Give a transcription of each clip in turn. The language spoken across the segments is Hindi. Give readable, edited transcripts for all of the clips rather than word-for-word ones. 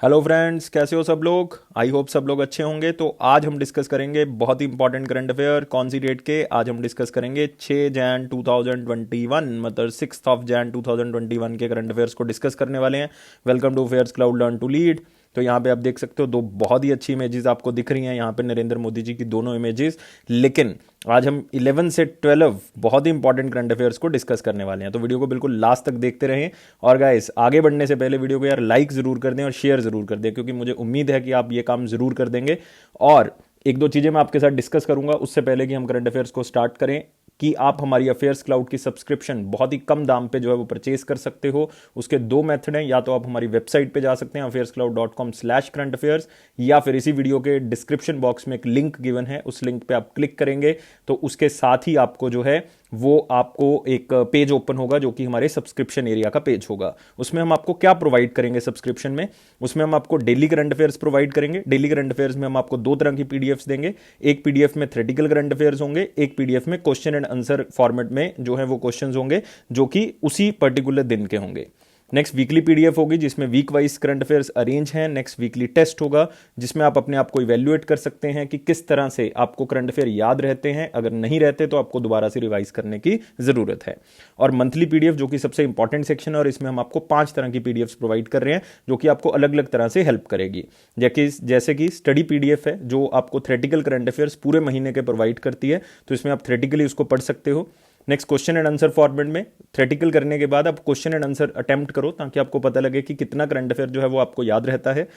हेलो फ्रेंड्स, कैसे हो सब लोग। आई होप सब लोग अच्छे होंगे। तो आज हम डिस्कस करेंगे बहुत ही इंपॉर्टेंट करंट अफेयर। कौन सी डेट के? आज हम डिस्कस करेंगे 6 जैन 2021, मतलब 6 जैन 2021 के करंट अफेयर्स को डिस्कस करने वाले हैं। Welcome to Affairs Cloud learn to lead. तो यहाँ पे आप देख सकते हो दो बहुत ही अच्छी इमेजेस आपको दिख रही हैं। यहाँ पे नरेंद्र मोदी जी की दोनों इमेजेस। लेकिन आज हम 11 से 12 बहुत ही इंपॉर्टेंट करंट अफेयर्स को डिस्कस करने वाले हैं। तो वीडियो को बिल्कुल लास्ट तक देखते रहें। और गाइस, आगे बढ़ने से पहले वीडियो को यार लाइक जरूर कर दें और शेयर जरूर कर दें, क्योंकि मुझे उम्मीद है कि आप ये काम जरूर कर देंगे। और एक दो चीजें मैं आपके साथ डिस्कस करूंगा उससे पहले कि हम करंट अफेयर्स को स्टार्ट करें, कि आप हमारी अफेयर्स क्लाउड की सब्सक्रिप्शन बहुत ही कम दाम पे जो है वो परचेज कर सकते हो। उसके दो मेथड हैं, या तो आप हमारी वेबसाइट पे जा सकते हैं affairscloud.com/current affairs, या फिर इसी वीडियो के डिस्क्रिप्शन बॉक्स में एक लिंक गिवन है, उस लिंक पे आप क्लिक करेंगे तो उसके साथ ही आपको जो है वो आपको एक पेज ओपन होगा जो कि हमारे सब्सक्रिप्शन एरिया का पेज होगा। उसमें हम आपको क्या प्रोवाइड करेंगे सब्सक्रिप्शन में? उसमें हम आपको डेली करंट अफेयर्स प्रोवाइड करेंगे। डेली करंट अफेयर्स में हम आपको दो तरह की पीडीएफ्स देंगे। एक पीडीएफ में थ्योरेटिकल करंट अफेयर्स होंगे, एक पीडीएफ में क्वेश्चन एंड आंसर फॉर्मेट में जो है वो क्वेश्चंस होंगे जो कि उसी पर्टिकुलर दिन के होंगे। नेक्स्ट वीकली पीडीएफ होगी जिसमें week wise current affairs arrange हैं। नेक्स्ट वीकली टेस्ट होगा जिसमें आप अपने आप को इवेल्युएट कर सकते हैं कि किस तरह से आपको करंट अफेयर याद रहते हैं। अगर नहीं रहते तो आपको दोबारा से रिवाइज करने की जरूरत है। और मंथली पीडीएफ जो कि सबसे इंपॉर्टेंट सेक्शन है, और इसमें हम आपको 5 तरह की पीडीएफ प्रोवाइड कर रहे हैं जो कि आपको अलग अलग तरह से हेल्प करेगी। जैसे कि स्टडी पीडीएफ है जो आपको थ्योरेटिकल करंट अफेयर्स पूरे महीने के प्रोवाइड करती है, तो इसमें आप थ्योरेटिकली उसको पढ़ सकते हो। Next question and answer format में थ्योरेटिकल करने के बाद आप क्वेश्चन एंड आंसर अटेम्प्ट करो ताकि आपको पता लगे कि कितना करंट अफेयर जो है वो आपको याद रहता है।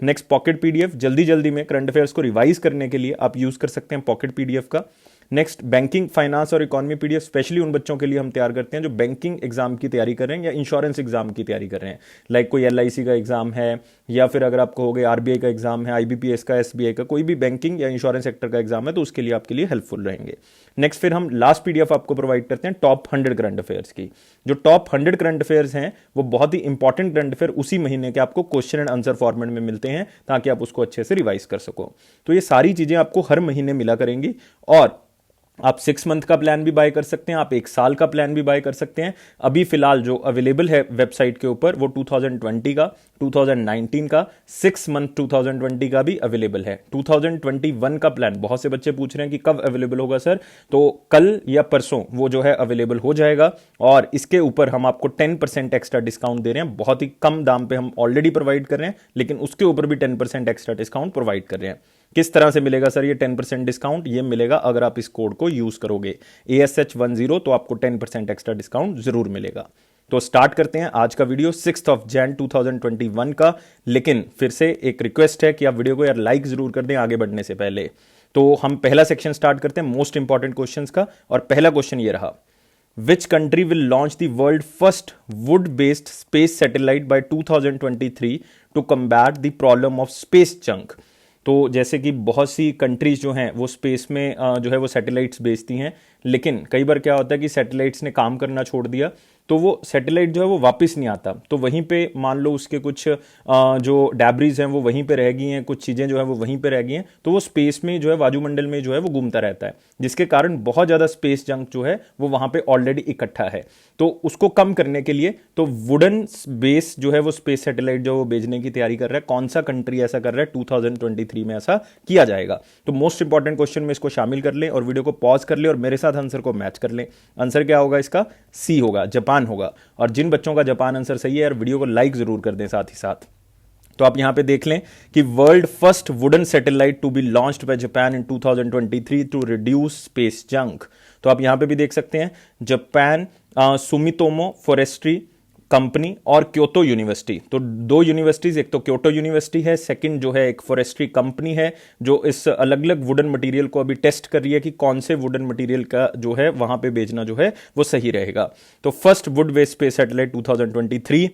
नेक्स्ट पॉकेट पीडीएफ, जल्दी जल्दी में करंट अफेयर्स को रिवाइज करने के लिए आप यूज कर सकते हैं पॉकेट पीडीएफ का। नेक्स्ट बैंकिंग, फाइनेंस और इकोनॉमी पीडीएफ स्पेशली उन बच्चों के लिए हम तैयार करते हैं जो बैंकिंग एग्जाम की तैयारी कर रहे हैं या इंश्योरेंस एग्जाम की तैयारी कर रहे हैं। लाइक कोई एलआईसी का एग्जाम है, या फिर अगर आपको हो गया आरबीआई का एग्जाम है, आईबीपीएस का, एसबीआई का, कोई भी बैंकिंग या इंश्योरेंस सेक्टर का एग्जाम है तो उसके लिए आपके लिए हेल्पफुल रहेंगे। नेक्स्ट फिर हम लास्ट पीडीएफ आपको प्रोवाइड करते हैं टॉप 100 करंट अफेयर्स की। जो टॉप 100 करंट अफेयर्स हैं वो बहुत ही इंपॉर्टेंट करंट अफेयर उसी महीने के आपको क्वेश्चन एंड आंसर फॉर्मेट में मिलते हैं ताकि आप उसको अच्छे से रिवाइज कर सको। तो ये सारी चीजें आपको हर महीने मिला करेंगी। और आप 6 मंथ का प्लान भी बाय कर सकते हैं, आप 1 साल का प्लान भी बाय कर सकते हैं। अभी फिलहाल जो अवेलेबल है वेबसाइट के ऊपर वो 2020 का, 2019 का, 6 मंथ 2020 का भी अवेलेबल है। 2021 का प्लान बहुत से बच्चे पूछ रहे हैं कि कब अवेलेबल होगा सर, तो कल या परसों वो जो है अवेलेबल हो जाएगा। और इसके ऊपर हम आपको 10% एक्स्ट्रा डिस्काउंट दे रहे हैं। बहुत ही कम दाम पे हम ऑलरेडी प्रोवाइड कर रहे हैं, लेकिन उसके ऊपर भी 10% एक्स्ट्रा डिस्काउंट प्रोवाइड कर रहे हैं। किस तरह से मिलेगा सर ये 10% डिस्काउंट? ये मिलेगा अगर आप इस कोड को यूज करोगे ASH10, तो आपको 10% एक्स्ट्रा डिस्काउंट जरूर मिलेगा। तो स्टार्ट करते हैं आज का वीडियो 6 जैन 2021 का। लेकिन फिर से एक रिक्वेस्ट है कि आप वीडियो को यार लाइक जरूर कर दें आगे बढ़ने से पहले। तो हम पहला सेक्शन स्टार्ट करते हैं मोस्ट इंपॉर्टेंट क्वेश्चंस का, और पहला क्वेश्चन ये रहा, which country will launch the world first wood based space satellite by 2023 to combat the problem of space junk? तो जैसे कि बहुत सी कंट्रीज जो हैं वो स्पेस में जो है वो सैटेलाइट्स भेजती हैं, लेकिन कई बार क्या होता है कि सैटेलाइट्स ने काम करना छोड़ दिया तो वो सैटेलाइट जो है वो वापस नहीं आता। तो वहीं पे मान लो उसके कुछ जो डैब्रीज हैं वो वहीं पे रह गई हैं, कुछ चीज़ें जो है वो वहीं पे रह गई हैं, तो वो स्पेस में जो है वायुमंडल में जो है वो घूमता रहता है, जिसके कारण बहुत ज़्यादा स्पेस जंक जो है वो वहाँ पे ऑलरेडी इकट्ठा है। तो उसको कम करने के लिए तो वुडन बेस जो है वो स्पेस सैटेलाइट जो वो भेजने की तैयारी कर रहा है। कौन सा कंट्री ऐसा कर रहा है? 2023 में ऐसा किया जाएगा। तो मोस्ट इंपॉर्टेंट क्वेश्चन में इसको शामिल कर लें और वीडियो को पॉज कर लें और मेरे साथ आंसर को मैच कर लें। आंसर क्या होगा इसका? सी होगा, जापान होगा। और जिन बच्चों का जापान आंसर सही है यार वीडियो को लाइक जरूर कर दें साथ ही साथ। तो आप यहां पे देख लें कि world first wooden satellite to be launched by Japan in 2023 to reduce space junk. तो आप यहां पे भी देख सकते हैं जापान, सुमितोमो फॉरेस्ट्री कंपनी और क्योटो यूनिवर्सिटी। तो दो यूनिवर्सिटीज, एक तो क्योटो यूनिवर्सिटी है, सेकंड जो है एक फॉरेस्ट्री कंपनी है जो इस अलग अलग वुडन मटेरियल को अभी टेस्ट कर रही है कि कौन से वुडन मटेरियल का जो है वहां पे भेजना जो है वो सही रहेगा। तो first wood based space satellite 2023,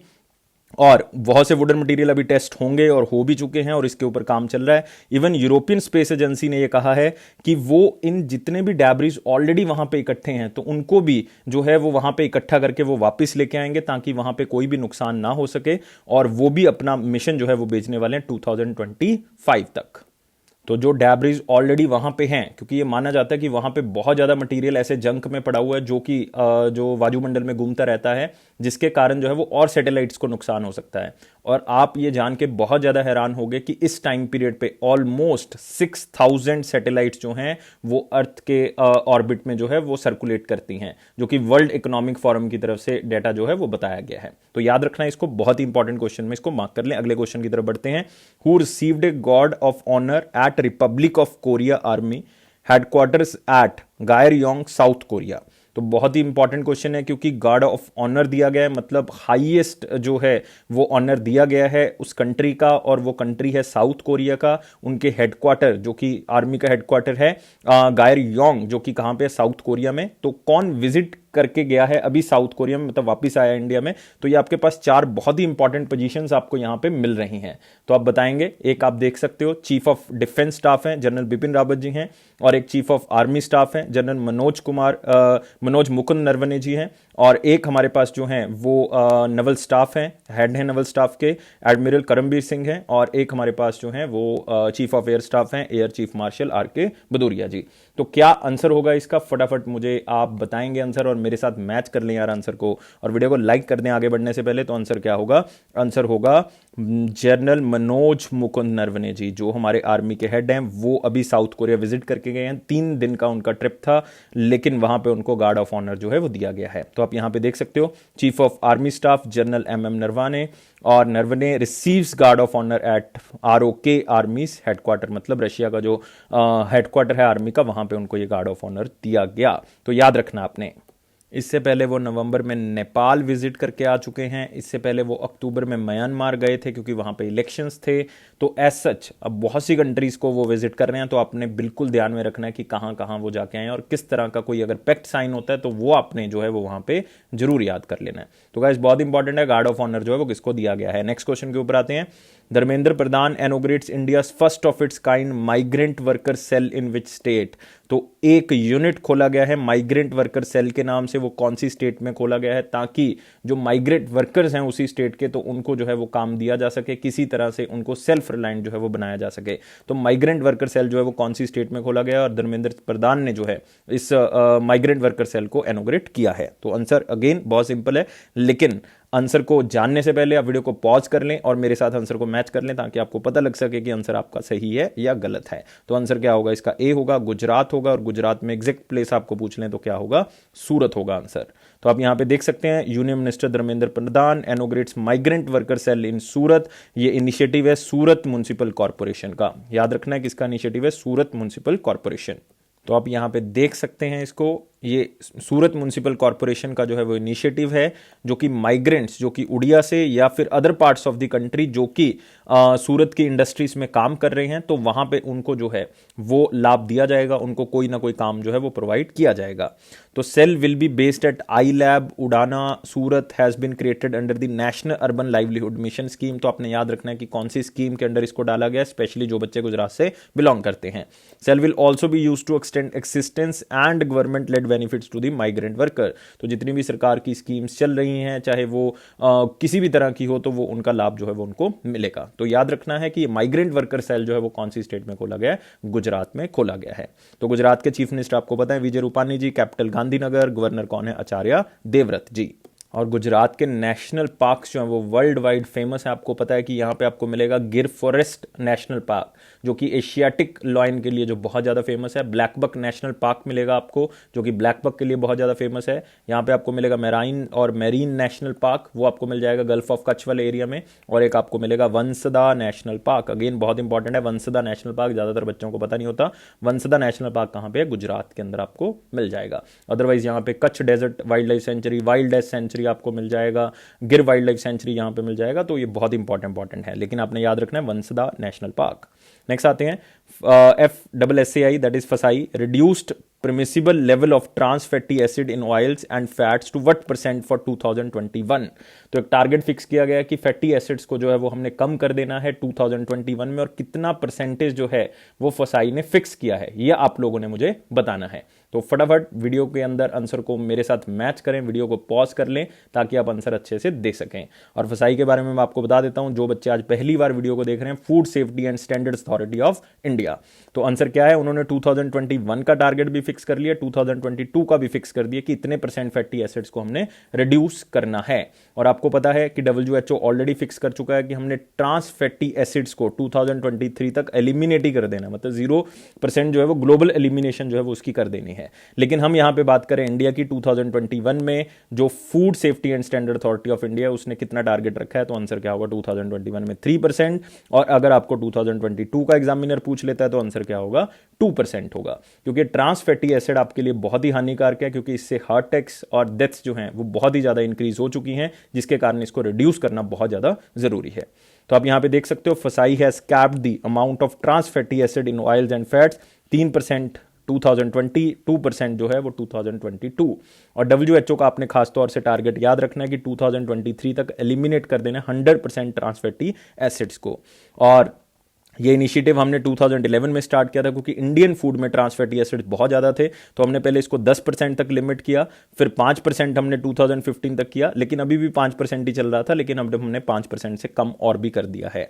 और बहुत से वुडन मटेरियल अभी टेस्ट होंगे और हो भी चुके हैं और इसके ऊपर काम चल रहा है। इवन यूरोपियन स्पेस एजेंसी ने यह कहा है कि वो इन जितने भी डैब्रीज ऑलरेडी वहां पे इकट्ठे हैं तो उनको भी जो है वो वहां पे इकट्ठा करके वो वापस लेके आएंगे ताकि वहां पे कोई भी नुकसान ना हो सके, और वो भी अपना मिशन जो है वो भेजने वाले हैं 2025 तक। तो जो डैब्रिज ऑलरेडी वहां पे हैं, क्योंकि ये माना जाता है कि वहां पे बहुत ज्यादा मटेरियल ऐसे जंक में पड़ा हुआ है जो कि जो वायुमंडल में घूमता रहता है, जिसके कारण जो है वो और सैटेलाइट्स को नुकसान हो सकता है। और आप ये जान के बहुत ज्यादा हैरान होंगे कि इस टाइम पीरियड पे ऑलमोस्ट 6000 सैटेलाइट्स जो हैं वो अर्थ के ऑर्बिट में जो है वो सर्कुलेट करती हैं, जो कि वर्ल्ड इकोनॉमिक फोरम की तरफ से डेटा जो है वो बताया गया है। तो याद रखना इसको, बहुत ही इंपॉर्टेंट क्वेश्चन में इसको मार्क कर लें। अगले क्वेश्चन की तरफ बढ़ते हैं। Who received a guard of honour at Republic of Korea army headquarters at Gyeryong South Korea. तो बहुत ही इंपॉर्टेंट क्वेश्चन है, क्योंकि गार्ड ऑफ ऑनर दिया गया है, मतलब हाईएस्ट जो है वो ऑनर दिया गया है उस कंट्री का, और वो कंट्री है साउथ कोरिया का। उनके हेडक्वार्टर जो कि आर्मी का हेडक्वार्टर है गायरयोंग, जो कि कहां पे है, साउथ कोरिया में। तो कौन विजिट करके गया है अभी साउथ कोरिया में, मतलब वापस आया इंडिया में? तो ये आपके पास 4 बहुत ही इंपॉर्टेंट पोजीशंस आपको यहां पे मिल रही हैं, तो आप बताएंगे। एक आप देख सकते हो, चीफ ऑफ डिफेंस स्टाफ हैं जनरल बिपिन रावत जी हैं, और एक चीफ ऑफ आर्मी स्टाफ हैं जनरल मनोज मुकुंद नरवणे जी हैं, और एक हमारे पास जो हैं वो नवल स्टाफ हैं, हेड हैं नवल स्टाफ के, एडमिरल करमबीर सिंह हैं, और एक हमारे पास जो हैं वो चीफ ऑफ एयर स्टाफ हैं, एयर चीफ मार्शल आर के भदौरिया जी। तो क्या आंसर होगा इसका, फटाफट मुझे आप बताएंगे आंसर, और मेरे साथ मैच कर लें यार आंसर को, और वीडियो को लाइक कर दें आगे बढ़ने से पहले। तो आंसर क्या होगा? आंसर होगा जनरल मनोज मुकुंद नरवणे जी, जो हमारे आर्मी के हेड हैं। वो अभी साउथ कोरिया विजिट करके गए हैं, 3 दिन का उनका ट्रिप था, लेकिन वहां पे उनको गार्ड ऑफ ऑनर जो है वो दिया गया है। तो आप यहां पे देख सकते हो, chief of army staff general M Naravane, और Naravane receives guard of honour at ROK army's headquarter, मतलब रशिया का जो हेडक्वार्टर है आर्मी का, वहां पे उनको ये गार्ड ऑफ ऑनर दिया गया। तो याद रखना आपने। इससे पहले वो नवंबर में नेपाल विजिट करके आ चुके हैं, इससे पहले वो अक्टूबर में म्यांमार गए थे क्योंकि वहां पे इलेक्शंस थे। तो एज सच अब बहुत सी कंट्रीज को वो विजिट कर रहे हैं, तो आपने बिल्कुल ध्यान में रखना है कि कहां कहां वो जाके आए हैं, और किस तरह का कोई अगर पैक्ट साइन होता है तो वो आपने जो है वो वहां पे जरूर याद कर लेना है। तो गाइस बहुत इंपॉर्टेंट है, गार्ड ऑफ ऑनर जो है वो किसको दिया गया है। नेक्स्ट क्वेश्चन के ऊपर आते हैं। Dharmendra Pradhan inaugurates India's first of its kind migrant worker cell in which state. तो एक यूनिट खोला गया है माइग्रेंट वर्कर सेल के नाम से, वो कौन सी स्टेट में खोला गया है, ताकि जो माइग्रेंट वर्कर्स हैं उसी स्टेट के, तो उनको जो है वो काम दिया जा सके, किसी तरह से उनको सेल्फ रिलायंट जो है वो बनाया जा सके। तो माइग्रेंट वर्कर सेल जो है वो कौन सी स्टेट में खोला गया है, और धर्मेंद्र प्रधान ने जो है इस माइग्रेंट वर्कर सेल को इनॉग्रेट किया है। तो आंसर अगेन बहुत सिंपल है, लेकिन आंसर को जानने से पहले आप वीडियो को पॉज कर लें और मेरे साथ आंसर को मैच कर लें, ताकि आपको पता लग सके कि आंसर आपका सही है या गलत है। तो आंसर क्या होगा इसका? ए होगा, गुजरात होगा, और गुजरात में एग्जैक्ट प्लेस आपको पूछ लें तो क्या होगा? सूरत होगा आंसर। तो आप यहां पे देख सकते हैं, union minister Dharmendra Pradhan inaugurates migrant worker cell इन सूरत। ये इनिशिएटिव है सूरत म्युनिसिपल कॉर्पोरेशन का। याद रखना है किसका इनिशिएटिव है? सूरत म्युनिसिपल कॉर्पोरेशन। तो आप यहां पे देख सकते हैं इसको, ये सूरत म्युनिसिपल कॉर्पोरेशन का जो है वो इनिशिएटिव है, जो कि माइग्रेंट्स जो कि उड़िया से या फिर other parts of the country जो कि सूरत की इंडस्ट्रीज में काम कर रहे हैं, तो वहां पे उनको जो है वो लाभ दिया जाएगा, उनको कोई ना कोई काम जो है वो प्रोवाइड किया जाएगा। तो cell will be based at I lab Udhna Surat has been created under the national urban livelihood mission scheme. तो आपने याद रखना है कि कौन सी स्कीम के अंडर इसको डाला गया, स्पेशली जो बच्चे गुजरात से बिलोंग करते हैं। Cell will also be use to extend existence and government led benefits to the migrant worker. तो जितनी भी सरकार की स्कीम्स चल रही हैं, चाहे वो किसी भी तरह की हो, तो वो उनका लाभ जो है वो उनको मिलेगा। तो याद रखना है कि माइग्रेंट वर्कर सेल जो है वो कौन सी स्टेट में खोला गया है? गुजरात में खोला गया है। तो गुजरात के चीफ मिनिस्टर आपको पता है विजय रूपानी जी, कैपिटल गांधीनगर, गवर्नर कौन है? आचार्य देवव्रत जी। और गुजरात के नेशनल पार्क्स जो हैं वो वर्ल्ड वाइड फेमस है। आपको पता है कि यहाँ पे आपको मिलेगा गिर फॉरेस्ट नेशनल पार्क, जो कि एशियाटिक लॉयन के लिए जो बहुत ज़्यादा फेमस है। ब्लैक बक नेशनल पार्क मिलेगा आपको, जो कि ब्लैक बक के लिए बहुत ज़्यादा फेमस है। यहाँ पे आपको मिलेगा मेराइन और मेरीन नेशनल पार्क, वो आपको मिल जाएगा गल्फ ऑफ कच्छ वाले एरिया में। और एक आपको मिलेगा वंसदा नेशनल पार्क, अगेन बहुत इंपॉर्टेंट है वंसदा नेशनल पार्क, ज़्यादातर बच्चों को पता नहीं होता। वंसदा नेशनल पार्क कहाँ पे है? गुजरात के अंदर आपको मिल जाएगा। अदरवाइज यहाँ पे Kutch desert wildlife sanctuary, wildlife sanctuary आपको मिल जाएगा, गिर वाइल्ड लाइफ सेंचुरी यहाँ पे मिल जाएगा। तो ये बहुत इंपॉर्टेंट है, लेकिन आपने याद रखना है वंसदा नेशनल पार्क। नेक्स्ट आते हैं FSSAI, दैट इज फसाई, reduced permissible level of trans fatty acid in oils and fats to what % for 2021। तो एक टारगेट फिक्स किया गया कि फैटी एसिड्स को जो है वो हमने कम कर देना है 2021 में, और कितना परसेंटेज जो है वो फसाई ने फिक्स किया है, ये आप लोगों ने मुझे बताना है। तो फटाफट वीडियो के अंदर आंसर को मेरे साथ मैच करें, वीडियो को पॉज कर लें ताकि आप आंसर अच्छे से दे सकें। और फसाई के बारे में मैं आपको बता देता हूं, जो बच्चे आज पहली बार वीडियो को देख रहे हैं, food safety and standards authority of India. तो आंसर क्या है, उन्होंने 2021 का टारगेट भी फिक्स कर लिया, 2022 का भी फिक्स कर दिया कि इतने % फैटी एसिड्स को हमने रिड्यूस करना है। और आपको पता है कि WHO ऑलरेडी फिक्स कर चुका है कि हमने ट्रांस फैटी एसिड्स को 2023 तक एलिमिनेट ही कर देना, मतलब 0% जो है वो ग्लोबल एलिमिनेशन जो है वो उसकी कर देनी है। लेकिन हम यहां पे बात करें इंडिया की, 2021 में जो food safety and standard authority of India उसने कितना टारगेट रखा है, तो आंसर क्या होगा 2021 में 3%। और अगर आपको 2022 का एग्जामिनर पूछ लेता है तो आंसर क्या होगा 2% होगा, क्योंकि ट्रांस फैटी एसिड आपके लिए बहुत ही हानिकारक है, क्योंकि इससे हार्ट अटैक्स और डेथ्स जो हैं वो बहुत ही ज्यादा इंक्रीज हो चुकी हैं, जिसके कारण इसको रिड्यूस करना बहुत ज्यादा जरूरी है। तो आप यहां पे देख सकते हो, FSSAI has capped the amount of trans fatty acid in oils and fats 3% 2020, 2% जो है वो 2022। और WHO का आपने खास तौर से टारगेट याद रखना है कि 2023 तक एलिमिनेट कर देना 100% ट्रांस फैटी एसिड्स को। और ये इनिशिएटिव हमने 2011 में स्टार्ट किया था, क्योंकि इंडियन फूड में ट्रांस फैटी एसिड्स बहुत ज़्यादा थे, तो हमने पहले इसको 10% तक लिमिट किया, फिर 5% हमने 2015 तक किया, लेकिन अभी भी 5% ही चल रहा था, लेकिन अब हमने 5% से कम और भी कर दिया है।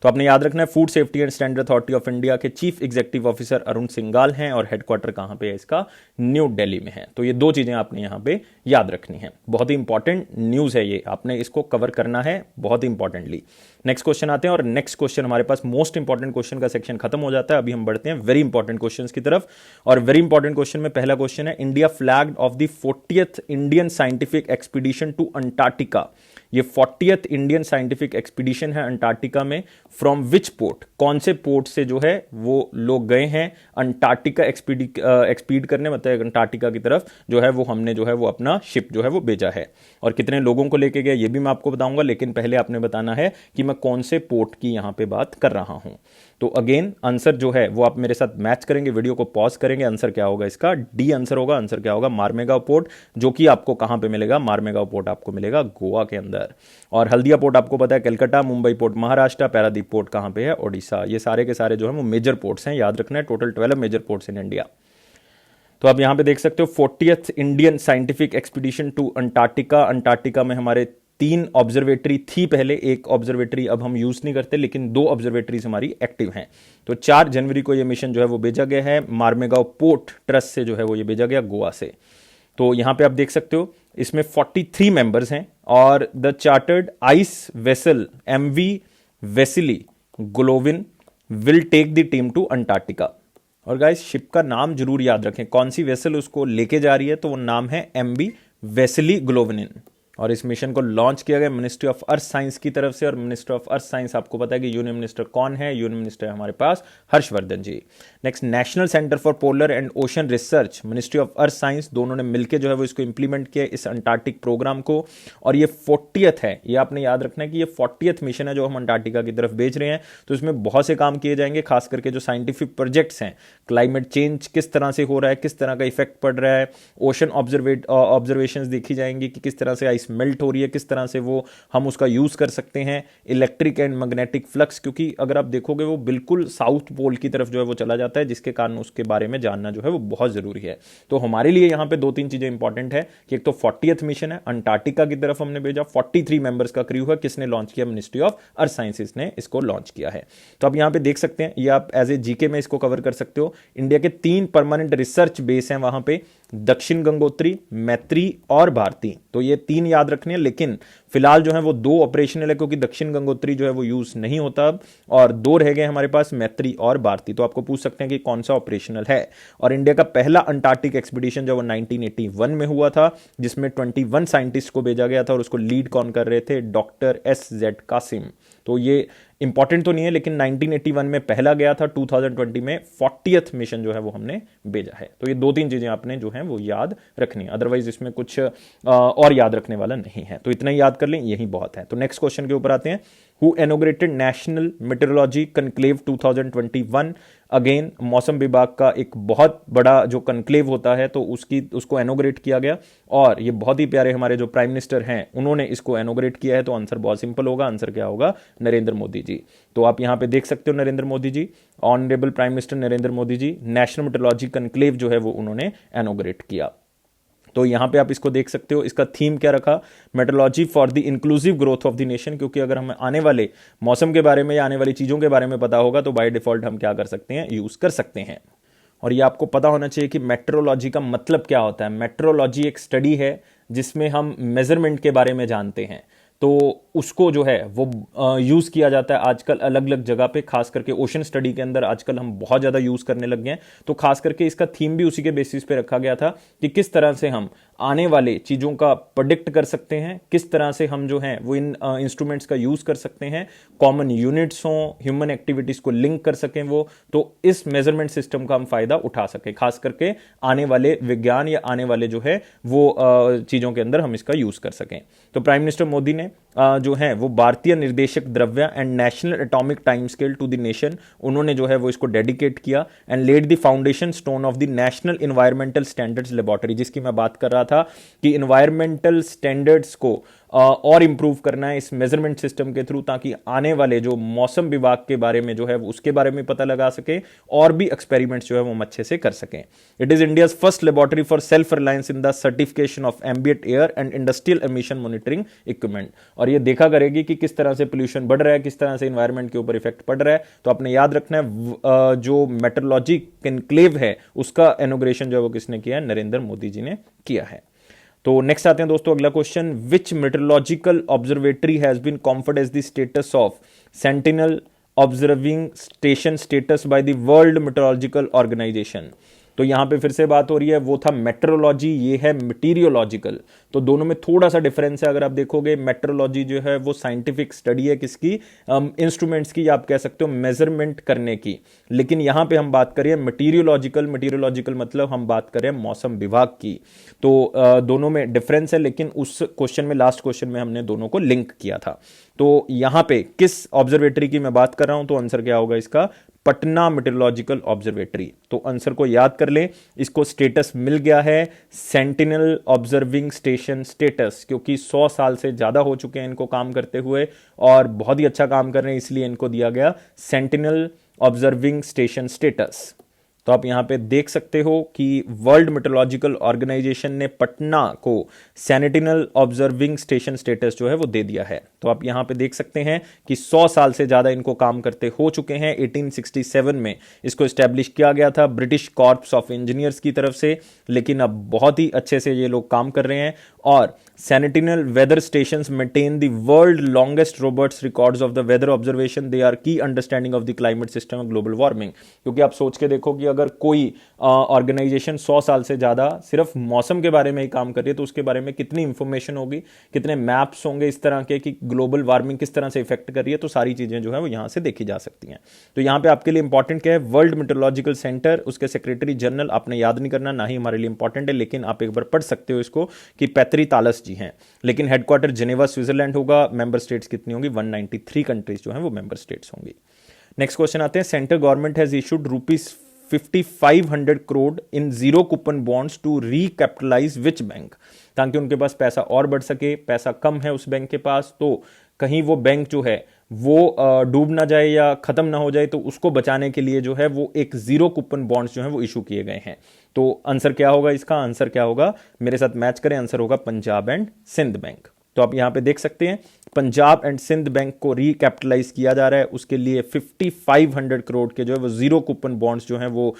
तो आपने याद रखना है, food safety and standard authority of India के चीफ एग्जीक्यूटिव ऑफिसर अरुण सिंगाल हैं, और हेडक्वार्टर कहाँ पे है इसका, न्यू दिल्ली में है। तो ये दो चीज़ें आपने यहाँ पे याद रखनी है, बहुत ही इंपॉर्टेंट न्यूज़ है ये, आपने इसको कवर करना है बहुत ही इंपॉर्टेंटली। नेक्स्ट क्वेश्चन आते हैं, और नेक्स्ट क्वेश्चन हमारे पास मोस्ट इंपॉर्टेंट क्वेश्चन का सेक्शन खत्म हो जाता है, अभी हम बढ़ते हैं वेरी इंपॉर्टेंट क्वेश्चंस की तरफ। और वेरी इंपॉर्टेंट क्वेश्चन में पहला क्वेश्चन है, India flagged off the 40th Indian scientific expedition to Antarctica. ये 40th इंडियन साइंटिफिक एक्सपीडिशन है अंटार्कटिका में, फ्रॉम विच पोर्ट, कौन से पोर्ट से जो है वो लोग गए हैं अंटार्कटिका एक्सपीड करने, मतलब अंटार्कटिका की तरफ जो है वो हमने जो है वो अपना शिप जो है वो भेजा है। और कितने लोगों को लेके गया ये भी मैं आपको बताऊंगा, लेकिन पहले आपने बताना है कि मैं कौन से पोर्ट की यहां पे बात कर रहा हूं। तो अगेन आंसर जो है वो आप मेरे साथ मैच करेंगे, वीडियो को पॉज करेंगे, आंसर क्या होगा इसका, डी आंसर होगा। आंसर क्या होगा, मारमेगांव पोर्ट, जो कि आपको कहां पे मिलेगा, मारमेगांव पोर्ट आपको मिलेगा गोवा के अंदर। और हल्दिया पोर्ट आपको पता है कलकत्ता, मुंबई पोर्ट महाराष्ट्र, पैरादीप पोर्ट कहां पे है, ओडिशा। ये सारे के सारे जो है वो मेजर पोर्ट्स हैं, याद रखना है, total 12 major ports in India. तो आप यहां पे देख सकते हो 40th Indian scientific expedition to Antarctica. Antarctica में हमारे 3 ऑब्जर्वेटरी थी पहले, एक ऑब्जर्वेटरी अब हम यूज नहीं करते, लेकिन 2 ऑब्जर्वेटरीज हमारी एक्टिव हैं। तो 4 जनवरी को ये मिशन जो है वो भेजा गया है, मारमेगांव पोर्ट ट्रस्ट से जो है वो ये भेजा गया गोवा से। तो यहां पे आप देख सकते हो इसमें 43 मेंबर्स हैं, और the chartered ice vessel MV Vasily Golovnin will take the team to Antarctica. और गाइस शिप का नाम जरूर याद रखें, कौन सी वेसल उसको लेके जा रही है, तो वो नाम है MV वेसिली ग्लोविन। और इस मिशन को लॉन्च किया गया मिनिस्ट्री ऑफ अर्थ साइंस की तरफ से। और मिनिस्टर ऑफ अर्थ साइंस आपको पता है कि यूनियन मिनिस्टर कौन है, यूनियन मिनिस्टर है हमारे पास Harshvardhan ji. Next, national centre for polar and ocean research, ministry of earth science, दोनों ने मिलकर जो है वो इसको इंप्लीमेंट किया इस अंटार्कटिक प्रोग्राम को। और ये 40th है, ये आपने याद रखना है कि ये 40th मिशन है जो हम अंटार्कटिका की तरफ भेज रहे हैं। तो इसमें बहुत से काम किए जाएंगे, खास करके जो साइंटिफिक प्रोजेक्ट्स हैं, क्लाइमेट चेंज किस तरह से हो रहा है, किस तरह का इफेक्ट पड़ रहा है, ओशन ऑब्जर्वेशंस देखी जाएंगी कि किस तरह से आइस मेल्ट हो रही है, किस तरह से वो हम उसका यूज कर सकते हैं, इलेक्ट्रिक एंड मैग्नेटिक फ्लक्स, क्योंकि अगर आप देखोगे वो बिल्कुल साउथ पोल की तरफ जो है वो चला जाता है, जिसके कारण उसके बारे में जानना जो है वो बहुत जरूरी है। तो हमारे लिए यहां पे 2-3 चीजें इंपॉर्टेंट है कि एक तो 40th मिशन है, अंटार्कटिका की तरफ हमने भेजा, 43 मेंबर्स का क्रू है, किसने लॉन्च किया, मिनिस्ट्री ऑफ अर्थ साइंसेस ने इसको लॉन्च किया है। तो आप यहां पे देख सकते हैं, ये आप एज ए जीके में इसको कवर कर सकते हो। इंडिया के 3 परमानेंट रिसर्च बेस हैं वहां पे, दक्षिण गंगोत्री, मैत्री और भारती। तो ये 3 याद रखने हैं, लेकिन फिलहाल जो है वो 2 ऑपरेशनल है, क्योंकि दक्षिण गंगोत्री जो है वो यूज नहीं होता अब, और 2 रह गए हमारे पास, मैत्री और भारती। तो आपको पूछ सकते हैं कि कौन सा ऑपरेशनल है। और इंडिया का पहला अंटार्कटिक एक्सपीडिशन जो वो 1981 में हुआ था, जिसमें 21 साइंटिस्ट को भेजा गया था, और उसको लीड कौन कर रहे थे, डॉक्टर SZ कासिम। तो ये इंपॉर्टेंट तो नहीं है, लेकिन 1981 में पहला गया था, 2020 में 40th मिशन जो है वो हमने भेजा है। तो ये 2-3 चीजें आपने जो है वो याद रखनी है, अदरवाइज इसमें कुछ और याद रखने वाला नहीं है। तो इतना ही याद कर लें, यही बहुत है। तो नेक्स्ट क्वेश्चन के ऊपर आते हैं। Who inaugurated national metrology conclave 2021। Again मौसम विभाग का एक बहुत बड़ा जो कनक्लेव होता है तो उसको इनॉग्रेट किया गया, और ये बहुत ही प्यारे हमारे जो प्राइम मिनिस्टर हैं उन्होंने इसको इनॉग्रेट किया है। तो आंसर बहुत सिंपल होगा, आंसर क्या होगा, नरेंद्र मोदी जी। तो आप यहां पे देख सकते हो Narendra Modi ji, honourable prime minister Narendra Modi ji, national metrology conclave जो है वो उन्होंने इनॉग्रेट किया। तो यहां पे आप इसको देख सकते हो, इसका थीम क्या रखा, metrology for the inclusive growth of the nation, क्योंकि अगर हमें आने वाले मौसम के बारे में या आने वाली चीजों के बारे में पता होगा तो बाय डिफॉल्ट हम क्या कर सकते हैं, यूज कर सकते हैं। और ये आपको पता होना चाहिए कि मेट्रोलॉजी का मतलब क्या होता है। मेट्रोलॉजी एक स्टडी है जिसमें हम मेजरमेंट के बारे में जानते हैं, तो उसको जो है वो यूज़ किया जाता है आजकल अलग अलग जगह पे, खास करके ओशन स्टडी के अंदर आजकल हम बहुत ज़्यादा यूज़ करने लग गए हैं। तो खास करके इसका थीम भी उसी के बेसिस पे रखा गया था कि किस तरह से हम आने वाले चीज़ों का प्रेडिक्ट कर सकते हैं, किस तरह से हम जो हैं वो इन इंस्ट्रूमेंट्स का यूज़ कर सकते हैं, कॉमन यूनिट्स हों, ह्यूमन एक्टिविटीज़ को लिंक कर सकें वो, तो इस मेजरमेंट सिस्टम का हम फायदा उठा सकें, खास करके आने वाले विज्ञान या आने वाले जो है वो चीज़ों के अंदर हम इसका यूज़ कर सकें। तो प्राइम मिनिस्टर मोदी ने जो है वो Bharatiya Nirdeshak Dravya and national atomic time scale to the nation, उन्होंने जो है वो इसको डेडिकेट किया and laid the foundation stone of the national environmental standards laboratory, जिसकी मैं बात कर रहा था कि एनवायरमेंटल स्टैंडर्ड्स को और इंप्रूव करना है इस मेजरमेंट सिस्टम के थ्रू, ताकि आने वाले जो मौसम विभाग के बारे में जो है उसके बारे में पता लगा सके और भी एक्सपेरिमेंट्स जो है वो हम अच्छे से कर सकें। It is India's first laboratory for self reliance in the certification of ambient air and industrial emission monitoring equipment, और ये देखा करेगी कि किस तरह से पोल्यूशन बढ़ रहा है, किस तरह से इन्वायरमेंट के ऊपर इफेक्ट पड़ रहा है। तो आपने याद रखना है जो मेट्रोलॉजी कनक्लेव है उसका इनॉग्रेशन जो है वो किसने किया है, नरेंद्र मोदी जी ने किया है। तो नेक्स्ट आते हैं दोस्तों अगला question, which meteorological observatory has been conferred as the status of sentinel observing station status by the world meteorological organization. तो यहां पे फिर से बात हो रही है, वो था मेट्रोलॉजी, ये है मटीरियोलॉजिकल, तो दोनों में थोड़ा सा डिफरेंस है। अगर आप देखोगे मेट्रोलॉजी जो है वो साइंटिफिक स्टडी है किसकी, इंस्ट्रूमेंट्स की, या आप कह सकते हो मेजरमेंट करने की, लेकिन यहां पे हम बात करें मटीरियोलॉजिकल, मटीरियोलॉजिकल मतलब हम बात करें मौसम विभाग की। तो दोनों में डिफरेंस है, लेकिन उस क्वेश्चन में, लास्ट क्वेश्चन में हमने दोनों को लिंक किया था। तो यहां पे किस ऑब्जर्वेटरी की मैं बात कर रहा हूं, तो आंसर क्या होगा इसका, पटना मेट्रोलॉजिकल ऑब्जर्वेटरी। तो आंसर को याद कर लें, इसको स्टेटस मिल गया है सेंटिनल ऑब्जर्विंग स्टेशन स्टेटस, क्योंकि 100 साल से ज्यादा हो चुके हैं इनको काम करते हुए और बहुत ही अच्छा काम कर रहे हैं, इसलिए इनको दिया गया सेंटिनल ऑब्जर्विंग स्टेशन स्टेटस। तो आप यहां पे देख सकते हो कि वर्ल्ड मेट्रोलॉजिकल ऑर्गेनाइजेशन ने पटना को सेंटिनल ऑब्जर्विंग स्टेशन स्टेटस जो है वो दे दिया है। तो आप यहां पे देख सकते हैं कि 100 साल से ज्यादा इनको काम करते हो चुके हैं। 1867 में इसको एस्टेब्लिश किया गया था ब्रिटिश कॉर्प्स ऑफ इंजीनियर्स की तरफ से, लेकिन अब बहुत ही अच्छे से ये लोग काम कर रहे हैं। और sentinel weather stations maintain the world longest robust records of the weather observation, they are key understanding of the climate system of global warming. क्योंकि आप सोच के देखो कि अगर कोई ऑर्गेनाइजेशन 100 साल से ज्यादा सिर्फ मौसम के बारे में ही काम कर रही है तो उसके बारे में कितनी इंफॉर्मेशन होगी, कितने मैप्स होंगे इस तरह के कि ग्लोबल वार्मिंग किस तरह से इफेक्ट कर रही है, तो सारी चीजें जो है वो यहां से देखी जा सकती हैं। तो यहां पे आपके लिए इंपॉर्टेंट क्या है, वर्ल्ड मेट्रोलॉजिकल सेंटर, उसके सेक्रेटरी जनरल आपने याद नहीं करना, ना ही हमारे लिए इंपॉर्टेंट है, लेकिन आप एक बार पढ़ सकते हो इसको कि पैत्री तालस जी हैं। लेकिन हेडक्वार्टर जेनेवा स्विट्जरलैंड होगा। मेंबर स्टेट्स कितनी होंगी, 193 कंट्रीज जो है वो मेंबर स्टेट्स होंगी। नेक्स्ट क्वेश्चन आते हैं, central government has issued ₹5500 crore in zero coupon bonds to recapitalise which bank, ताकि उनके पास पैसा और बढ़ सके। पैसा कम है उस बैंक के पास, तो कहीं वो बैंक जो है वो डूब ना जाए या खत्म ना हो जाए, तो उसको बचाने के लिए जो है वो एक जीरो कूपन बॉन्ड्स जो है वो इशू किए गए हैं। तो आंसर क्या होगा इसका, आंसर क्या होगा, मेरे साथ मैच करें, आंसर होगा पंजाब एंड सिंध बैंक। तो आप यहां पे देख सकते हैं पंजाब एंड सिंध बैंक को रिकैपिटलाइज किया जा रहा है, उसके लिए 5500 करोड़ के जो है वो जीरो कूपन बॉन्ड्स जो हैं वो